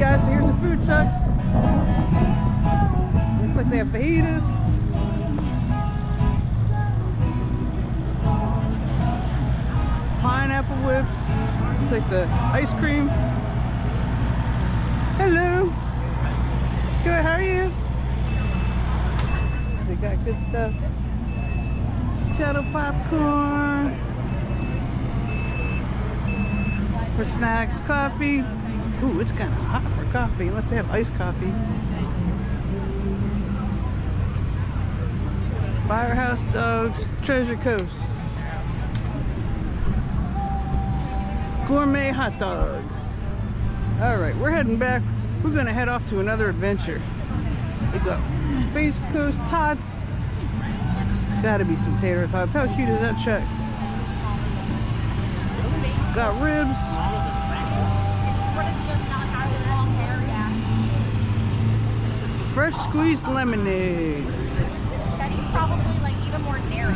guys, so here's the food trucks. Looks like they have fajitas. Pineapple whips. Looks like the ice cream. Hello. Good, how are you? They got good stuff. Kettle popcorn. For snacks, coffee. Ooh, it's kind of hot for coffee, unless they have iced coffee. Firehouse Dogs, Treasure Coast. Gourmet hot dogs. Alright, we're heading back. We're going to head off to another adventure. We got Space Coast Tots. Gotta be some tater tots. How cute is that check? Got ribs. Fresh squeezed lemonade. Teddy's probably like even more narrow.